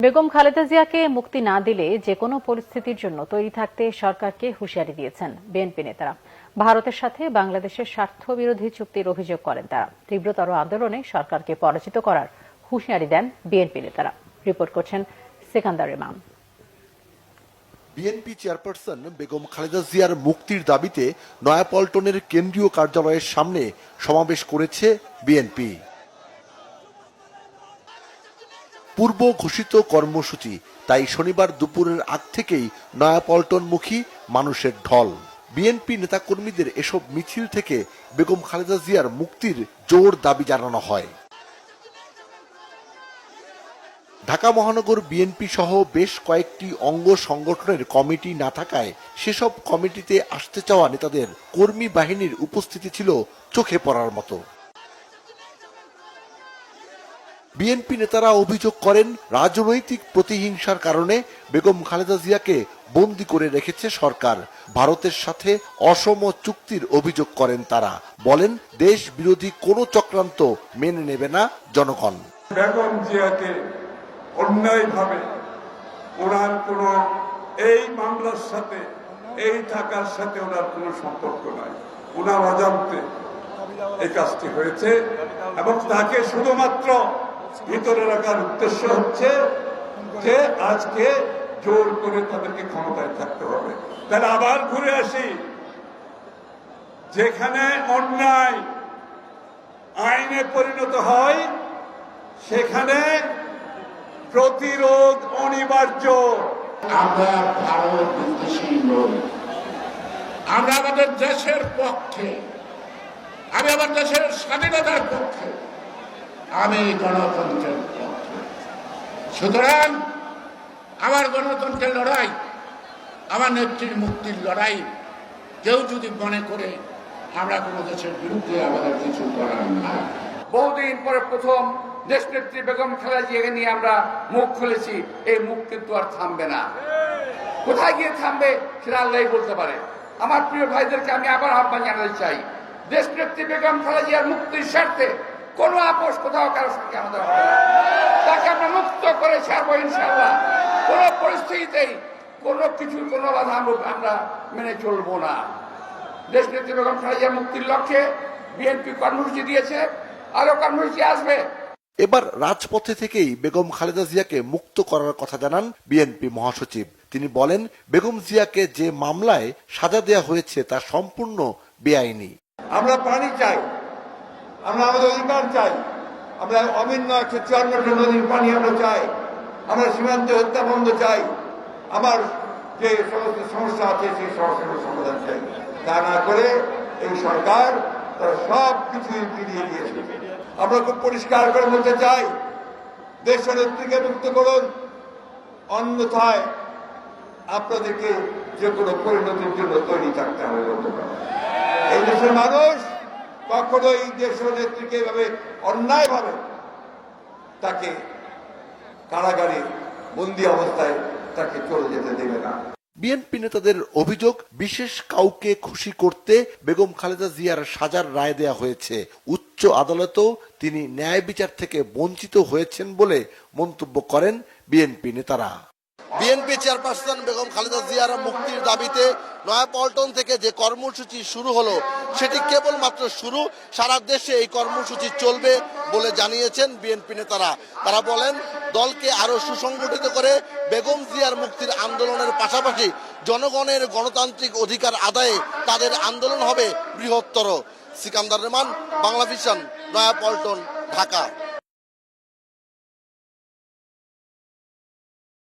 বেগম খালেদা জিয়াকে মুক্তি না দিলে যেকোনো পরিস্থিতির জন্য তৈরি থাকতে সরকারকে হুঁশিয়ারি দিয়েছেন বিএনপি নেতারা। ভারতের সাথে বাংলাদেশের স্বার্থবিরোধী চুক্তির অভিযোগ করেন তারা। তীব্রতর আন্দোলনে সরকারকে পরাজিত করার হুঁশিয়ারি দেন বিএনপি নেতারা। রিপোর্ট করছেন সিকান্দার ইমাম। বিএনপি চেয়ারপারসন বেগম খালেদা জিয়ার মুক্তির দাবিতে নয়াপল্টনের কেন্দ্রীয় কার্যালয়ের সামনে সমাবেশ করেছে বিএনপি। পূর্ব ঘোষিত কর্মসূচি, তাই শনিবার দুপুরের আগ থেকেই নয়াপল্টনমুখী মানুষের ঢল। বিএনপি নেতাকর্মীদের এসব মিছিল থেকে বেগম খালেদা জিয়ার মুক্তির জোর দাবি জানানো হয়। ঢাকা মহানগর বিএনপি সহ বেশ কয়েকটি অঙ্গ সংগঠনের কমিটি না থাকায় সেসব কমিটিতে আসতে চাওয়া নেতাদের কর্মী বাহিনীর উপস্থিতি ছিল চোখে পড়ার মতো। বিএনপি নেতারা অভিযোগ করেন, রাজনৈতিক প্রতিহিংসার কারণে বেগম খালেদা জিয়াকে বন্দী করে রেখেছে সরকার। ভারতের সাথে অসম চুক্তির অভিযোগ করেন তারা। বলেন, দেশ বিরোধী কোনো চক্রান্ত মেনে নেবে না জনগণ। বেগম জিয়াকে অন্যায়ভাবে ওনার কোনো এই মামলার সাথে, এই টাকার সাথে ওনার কোনো সম্পর্ক নাই, ওনার অজান্তে এই কাজটি হয়েছে এবং তাকে শুধুমাত্র ভিতরে রাখার উদ্দেশ্য হচ্ছে যে আজকে জোর করে তাদেরকে ক্ষমতায় থাকতে হবে। তাহলে আবার ঘুরে আসি, যেখানে অন্যায় আইনে পরিণত হয় সেখানে প্রতিরোধ অনিবার্য। আমরা ভারত বিদ্বেষী নই, আমরা আমাদের দেশের পক্ষে, আমি আমার দেশের স্বাধীনতার পক্ষে, আমি গণতন্ত্রের পক্ষে। সুতরাং আমার গণতন্ত্রের লড়াই, আমার নেত্রীর মুক্তির লড়াই কেউ যদি মনে করে আমরা কোনো দেশের বিরুদ্ধে আমাদের কিছু করার না। বহুদিন পরে প্রথম দেশনেত্রী বেগম খালেদা জিয়াকে নিয়ে আমরা মুখ খুলেছি। এই মুখ কিন্তু আর থামবে না। কোথায় গিয়ে থামবে সেটা আল্লাহই বলতে পারে। আমার প্রিয় ভাইদেরকে আমি আবার আহ্বান জানাতে চাই, দেশনেত্রী বেগম খালেদা জিয়ার মুক্তির স্বার্থে কোনো আপোষ কোথাও কারোর সঙ্গে আমাদের হবে না। তাকে আমরা মুক্ত করে ছাড়বো ইনশাআল্লাহ। কোনো পরিস্থিতিতেই কোনো কিছু কোনো বাধা আমরা মেনে চলবো না। দেশনেত্রী বেগম খালেদা জিয়ার মুক্তির লক্ষ্যে বিএনপি কর্মসূচি দিয়েছে, আরো কর্মসূচি আসবে। এবার রাজপথে থেকেই বেগম খালেদা জিয়াকে মুক্ত করার কথা জানান বিএনপি মহাসচিব। তিনি বলেন, বেগম জিয়াকে যে মামলায় সাজা দেওয়া হয়েছে তা সম্পূর্ণ বেআইনি। আমরা পানি চাই, আমরা আমাদের অধিকার চাই, আমরা অভিন্ন 154টি নদীর পানি আমরা চাই, আমরা সীমান্তে হত্যা বন্ধ চাই, আমার যে সমস্ত সমস্যা আছে সেই সমস্যার সমাধান চাই। তা না করে এই সরকার তারা সব কিছুই ফিরিয়ে দিয়েছে। আমরা খুব পরিষ্কার করে বলতে চাই, দেশনেত্রীকে মুক্ত করুন, অন্যথায় আপনাদেরকে যে কোনো পরিণতির জন্য তৈরি থাকতে হবে। এই দেশের মানুষ কখনো এই দেশনেত্রীকে এভাবে অন্যায়ভাবে তাকে কারাগারে বন্দী অবস্থায় তাকে চলে যেতে দেবে না। বিএনপি নেতাদের অভিযোগ, বিশেষ কাউকে খুশি করতে বেগম খালেদা জিয়ার সাজার রায় দেয়া হয়েছে। উচ্চ আদালতেও তিনি ন্যায় বিচার থেকে বঞ্চিত হয়েছেন বলে মন্তব্য করেন বিএনপি নেতারা। বিএনপি চেয়ারপারসন বেগম খালেদা জিয়ার মুক্তির দাবিতে নয়াপল্টন থেকে যে কর্মসূচি শুরু হলো সেটি কেবলমাত্র শুরু। সারা দেশে এই কর্মসূচি চলবে বলে জানিয়েছেন বিএনপি নেতারা। তারা বলেন, দলকে আরো সুসংগঠিত করে বেগম জিয়ার মুক্তির আন্দোলনের পাশাপাশি জনগণের গণতান্ত্রিক অধিকার আদায়ে তাদের আন্দোলন হবে বৃহত্তর। সিকান্দার রহমান, বাংলা ভিশন, নয়াপল্টন, ঢাকা।